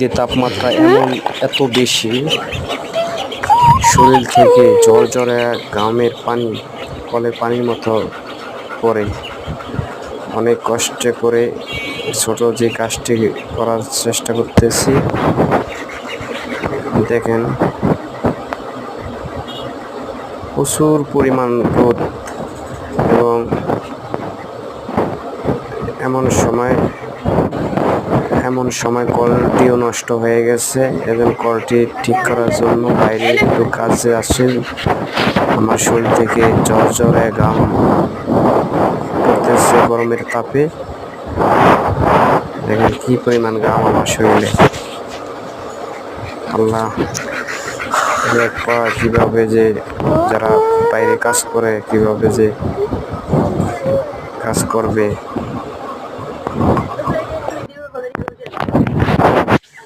যে তাপমাত্রা এত বেশি, শরীর থেকে ঝরঝরে ঘামের পানি কলে পানির মতো পড়ে। অনেক কষ্ট করে ছোট যে কাজটি করার চেষ্টা করতেছি, দেখেন প্রচুর পরিমাণ রোদ এবং এমন সময় কলটিও নষ্ট হয়ে গেছে এবং কলটি ঠিক করার জন্য বাইরে একটু কাজে আসে। আমার শরীর থেকে ঝরঝরে ঘাম পড়তেছে গরমের তাপে। দেখেন কি পরিমাণ ঘাম আমার শরীরে। আল্লাহ কিভাবে যে যারা বাইরে কাজ করে কিভাবে যে কাজ করবে